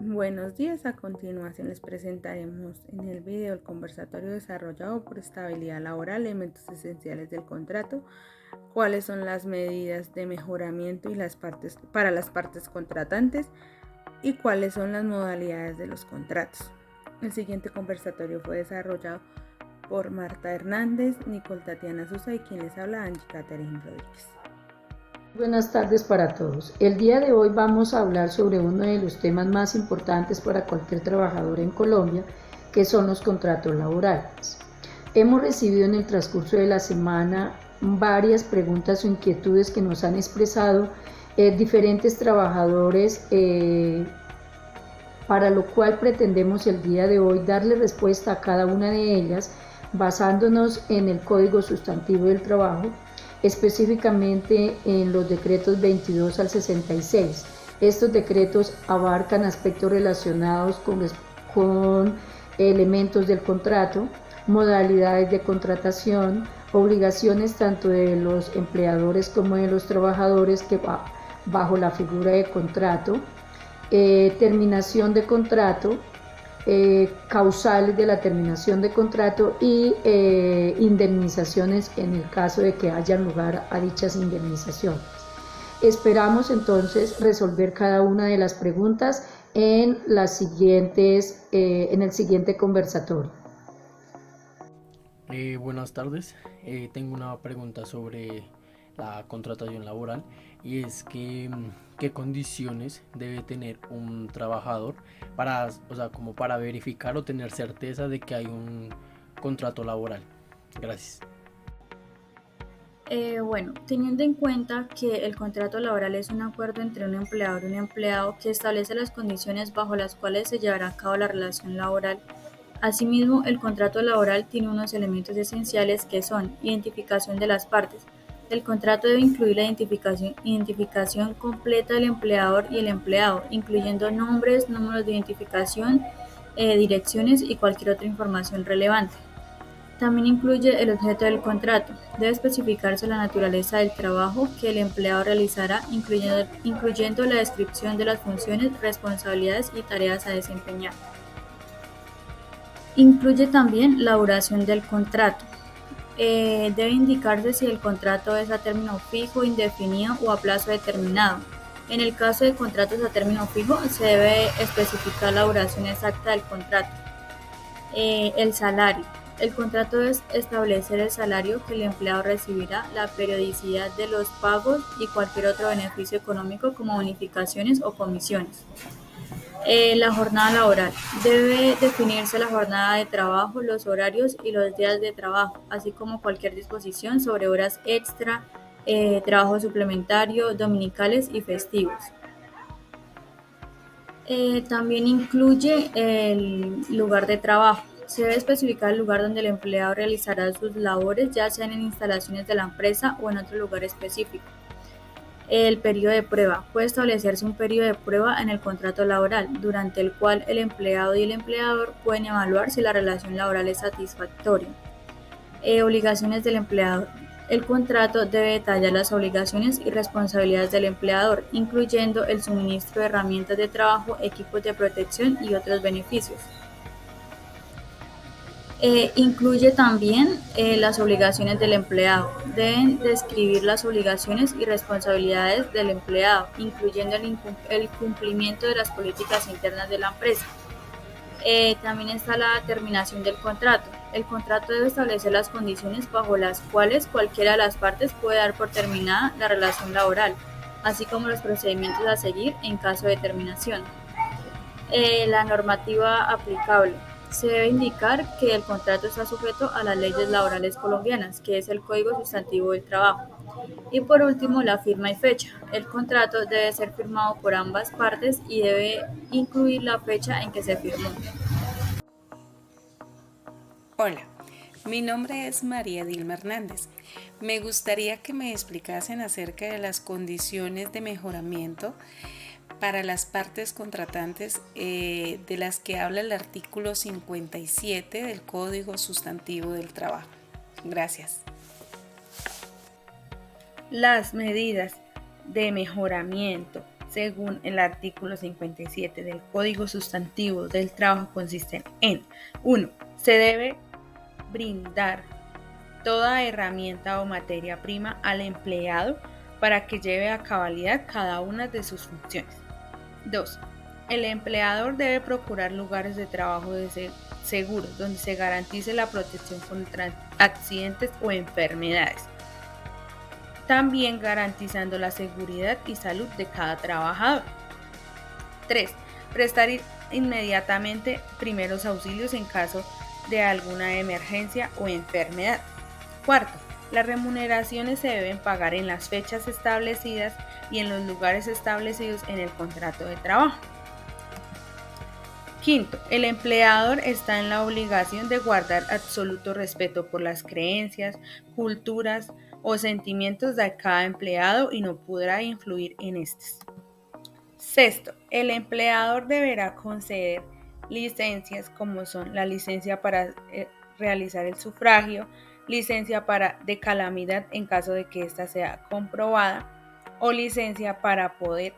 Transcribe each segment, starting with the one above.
Buenos días, a continuación les presentaremos en el video el conversatorio desarrollado por estabilidad laboral, elementos esenciales del contrato, cuáles son las medidas de mejoramiento y para las partes contratantes y cuáles son las modalidades de los contratos. El siguiente conversatorio fue desarrollado por Marta Hernández, Nicole Tatiana Sosa y quien les habla, Angie Catherine Rodríguez. Buenas tardes para todos. El día de hoy vamos a hablar sobre uno de los temas más importantes para cualquier trabajador en Colombia, que son los contratos laborales. Hemos recibido en el transcurso de la semana varias preguntas o inquietudes que nos han expresado diferentes trabajadores, para lo cual pretendemos el día de hoy darle respuesta a cada una de ellas basándonos en el Código Sustantivo del Trabajo, específicamente en los decretos 22 al 66. Estos decretos abarcan aspectos relacionados con elementos del contrato, modalidades de contratación, obligaciones tanto de los empleadores como de los trabajadores que va bajo la figura de contrato, terminación de contrato, causales de la terminación de contrato y indemnizaciones en el caso de que haya lugar a dichas indemnizaciones. Esperamos entonces resolver cada una de las preguntas en el siguiente conversatorio. Buenas tardes, tengo una pregunta sobre la contratación laboral y es que qué condiciones debe tener un trabajador como para verificar o tener certeza de que hay un contrato laboral. Gracias. Teniendo en cuenta que el contrato laboral es un acuerdo entre un empleador y un empleado que establece las condiciones bajo las cuales se llevará a cabo la relación laboral. Asimismo, el contrato laboral tiene unos elementos esenciales que son identificación de las partes. El contrato debe incluir la identificación completa del empleador y el empleado, incluyendo nombres, números de identificación, direcciones y cualquier otra información relevante. También incluye el objeto del contrato. Debe especificarse la naturaleza del trabajo que el empleado realizará, incluyendo la descripción de las funciones, responsabilidades y tareas a desempeñar. Incluye también la duración del contrato. Debe indicarse si el contrato es a término fijo, indefinido o a plazo determinado. En el caso de contratos a término fijo, se debe especificar la duración exacta del contrato. El salario. El contrato debe establecer el salario que el empleado recibirá, la periodicidad de los pagos y cualquier otro beneficio económico como bonificaciones o comisiones. La jornada laboral. Debe definirse la jornada de trabajo, los horarios y los días de trabajo, así como cualquier disposición sobre horas extra, trabajo suplementario, dominicales y festivos. También incluye el lugar de trabajo. Se debe especificar el lugar donde el empleado realizará sus labores, ya sean en instalaciones de la empresa o en otro lugar específico. El periodo de prueba. Puede establecerse un periodo de prueba en el contrato laboral, durante el cual el empleado y el empleador pueden evaluar si la relación laboral es satisfactoria. Obligaciones del empleador. El contrato debe detallar las obligaciones y responsabilidades del empleador, incluyendo el suministro de herramientas de trabajo, equipos de protección y otros beneficios. Incluye también las obligaciones del empleado. Deben describir las obligaciones y responsabilidades del empleado, incluyendo el cumplimiento de las políticas internas de la empresa. También está la terminación del contrato. El contrato debe establecer las condiciones bajo las cuales cualquiera de las partes puede dar por terminada la relación laboral, así como los procedimientos a seguir en caso de terminación. La normativa aplicable. Se debe indicar que el contrato está sujeto a las leyes laborales colombianas, que es el Código Sustantivo del Trabajo. Y por último, la firma y fecha. El contrato debe ser firmado por ambas partes y debe incluir la fecha en que se firmó. Hola, mi nombre es María Dilma Hernández. Me gustaría que me explicasen acerca de las condiciones de mejoramiento para las partes contratantes de las que habla el artículo 57 del Código Sustantivo del Trabajo. Gracias. Las medidas de mejoramiento según el artículo 57 del Código Sustantivo del Trabajo, consisten en 1. Se debe brindar toda herramienta o materia prima al empleado para que lleve a cabalidad cada una de sus funciones. 2. El empleador debe procurar lugares de trabajo seguros donde se garantice la protección contra accidentes o enfermedades, también garantizando la seguridad y salud de cada trabajador. 3. Prestar inmediatamente primeros auxilios en caso de alguna emergencia o enfermedad. 4. Las remuneraciones se deben pagar en las fechas establecidas y en los lugares establecidos en el contrato de trabajo. 5. El empleador está en la obligación de guardar absoluto respeto por las creencias, culturas o sentimientos de cada empleado y no podrá influir en estos. 6. El empleador deberá conceder licencias como son la licencia para realizar el sufragio, licencia de calamidad en caso de que ésta sea comprobada o licencia para poder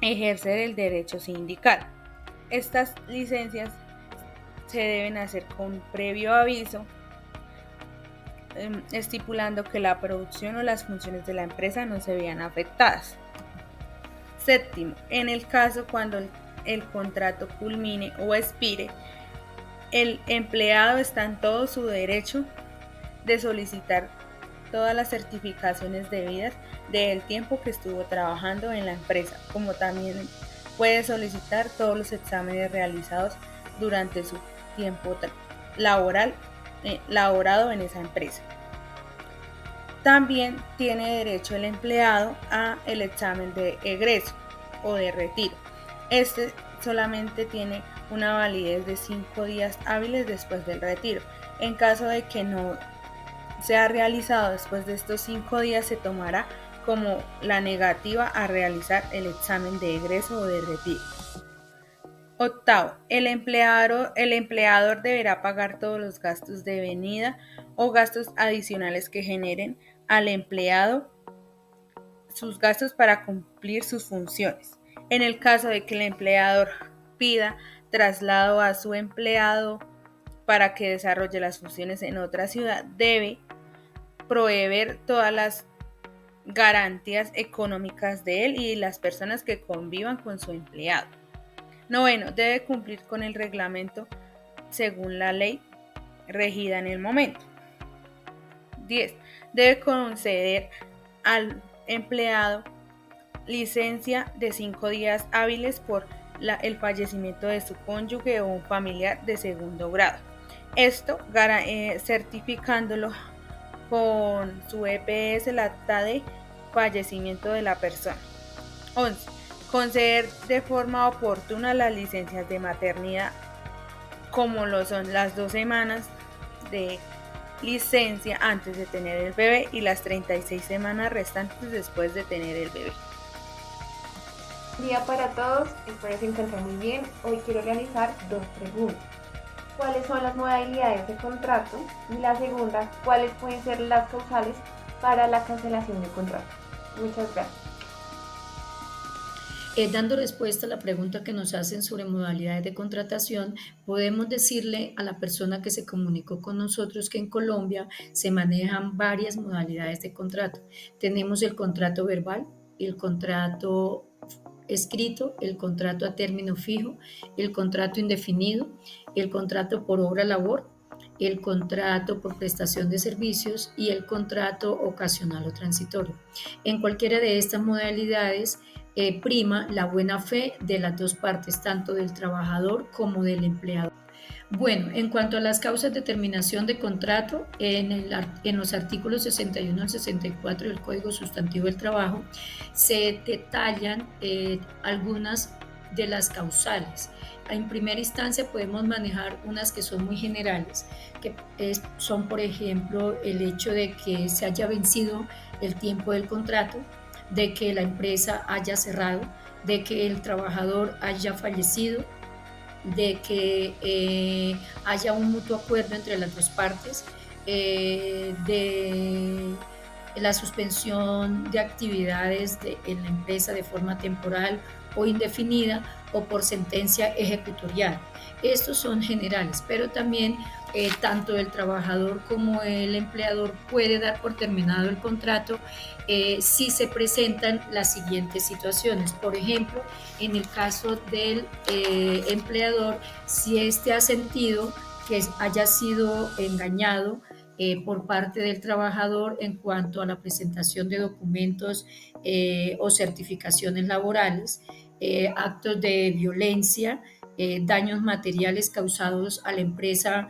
ejercer el derecho sindical. Estas licencias se deben hacer con previo aviso, estipulando que la producción o las funciones de la empresa no se vean afectadas. 7. En el caso cuando el contrato culmine o expire, el empleado está en todo su derecho de solicitar todas las certificaciones debidas del tiempo que estuvo trabajando en la empresa, como también puede solicitar todos los exámenes realizados durante su tiempo laborado en esa empresa. También tiene derecho el empleado a el examen de egreso o de retiro. Este solamente tiene una validez de 5 días hábiles después del retiro. En caso de que no sea realizado después de estos 5 días, se tomará como la negativa a realizar el examen de egreso o de retiro. 8. El empleador deberá pagar todos los gastos de venida o gastos adicionales que generen al empleado sus gastos para cumplir sus funciones. En el caso de que el empleador pida traslado a su empleado para que desarrolle las funciones en otra ciudad, debe proveer todas las garantías económicas de él y las personas que convivan con su empleado. 9. Debe cumplir con el reglamento según la ley regida en el momento. 10. Debe conceder al empleado licencia de 5 días hábiles por el fallecimiento de su cónyuge o un familiar de segundo grado. Esto certificándolo con su EPS la acta de fallecimiento de la persona. 11. Conceder de forma oportuna las licencias de maternidad, como lo son las 2 semanas de licencia antes de tener el bebé y las 36 semanas restantes después de tener el bebé. Buen día para todos, espero se encuentren muy bien. Hoy quiero realizar 2 preguntas. ¿Cuáles son las modalidades de contrato? Y la segunda, ¿cuáles pueden ser las causales para la cancelación del contrato? Muchas gracias. Dando respuesta a la pregunta que nos hacen sobre modalidades de contratación, podemos decirle a la persona que se comunicó con nosotros que en Colombia se manejan varias modalidades de contrato. Tenemos el contrato verbal, el contrato escrito, el contrato a término fijo, el contrato indefinido, el contrato por obra labor, el contrato por prestación de servicios y el contrato ocasional o transitorio. En cualquiera de estas modalidades prima la buena fe de las dos partes, tanto del trabajador como del empleador. Bueno, en cuanto a las causas de terminación de contrato, en los artículos 61 al 64 del Código Sustantivo del Trabajo se detallan algunas de las causales. En primera instancia podemos manejar unas que son muy generales, que son, por ejemplo, el hecho de que se haya vencido el tiempo del contrato, de que la empresa haya cerrado, de que el trabajador haya fallecido, de que haya un mutuo acuerdo entre las dos partes, de la suspensión de actividades en la empresa de forma temporal o indefinida o por sentencia ejecutorial. Estos son generales, pero también tanto el trabajador como el empleador puede dar por terminado el contrato si se presentan las siguientes situaciones. Por ejemplo, en el caso del empleador, si éste ha sentido que haya sido engañado por parte del trabajador en cuanto a la presentación de documentos o certificaciones laborales, actos de violencia, daños materiales causados a la empresa,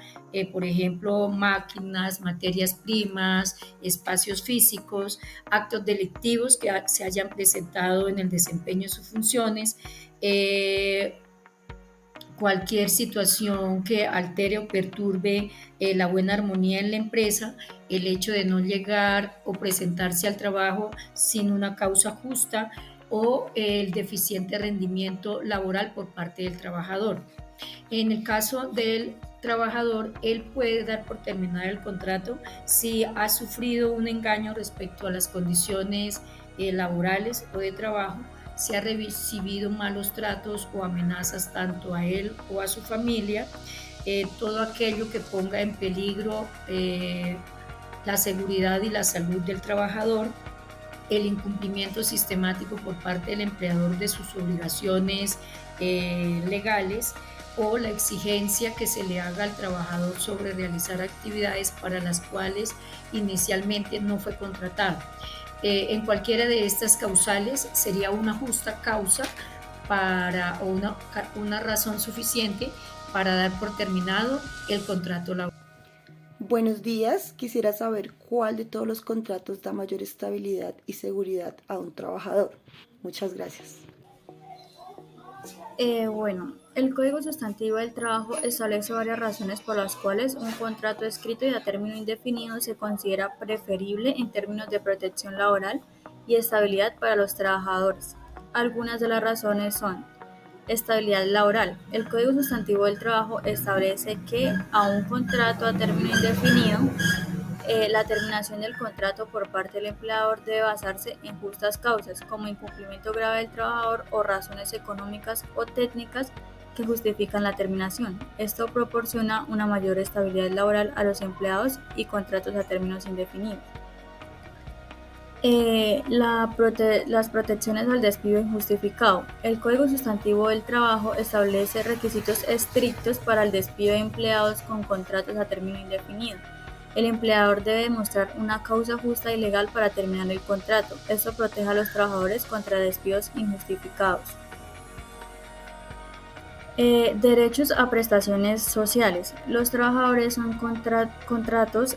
por ejemplo, máquinas, materias primas, espacios físicos, actos delictivos que se hayan presentado en el desempeño de sus funciones, cualquier situación que altere o perturbe la buena armonía en la empresa, el hecho de no llegar o presentarse al trabajo sin una causa justa o el deficiente rendimiento laboral por parte del trabajador. En el caso del trabajador, él puede dar por terminado el contrato si ha sufrido un engaño respecto a las condiciones laborales o de trabajo, si ha recibido malos tratos o amenazas tanto a él o a su familia, todo aquello que ponga en peligro la seguridad y la salud del trabajador, el incumplimiento sistemático por parte del empleador de sus obligaciones legales o la exigencia que se le haga al trabajador sobre realizar actividades para las cuales inicialmente no fue contratado. En cualquiera de estas causales sería una justa causa o una razón suficiente para dar por terminado el contrato laboral. Buenos días, quisiera saber cuál de todos los contratos da mayor estabilidad y seguridad a un trabajador. Muchas gracias. El Código Sustantivo del Trabajo establece varias razones por las cuales un contrato escrito y a término indefinido se considera preferible en términos de protección laboral y estabilidad para los trabajadores. Algunas de las razones son: estabilidad laboral. El Código Sustantivo del Trabajo establece que a un contrato a término indefinido, la terminación del contrato por parte del empleador debe basarse en justas causas, como incumplimiento grave del trabajador o razones económicas o técnicas que justifican la terminación. Esto proporciona una mayor estabilidad laboral a los empleados y contratos a términos indefinidos. Las protecciones al despido injustificado. El Código Sustantivo del Trabajo establece requisitos estrictos para el despido de empleados con contratos a término indefinido. El empleador debe demostrar una causa justa y legal para terminar el contrato. Esto protege a los trabajadores contra despidos injustificados. Derechos a prestaciones sociales. Los trabajadores con contratos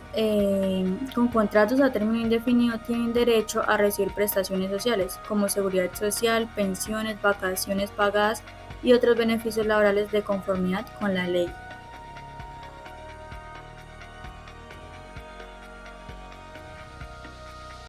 a término indefinido tienen derecho a recibir prestaciones sociales como seguridad social, pensiones, vacaciones pagadas y otros beneficios laborales de conformidad con la ley.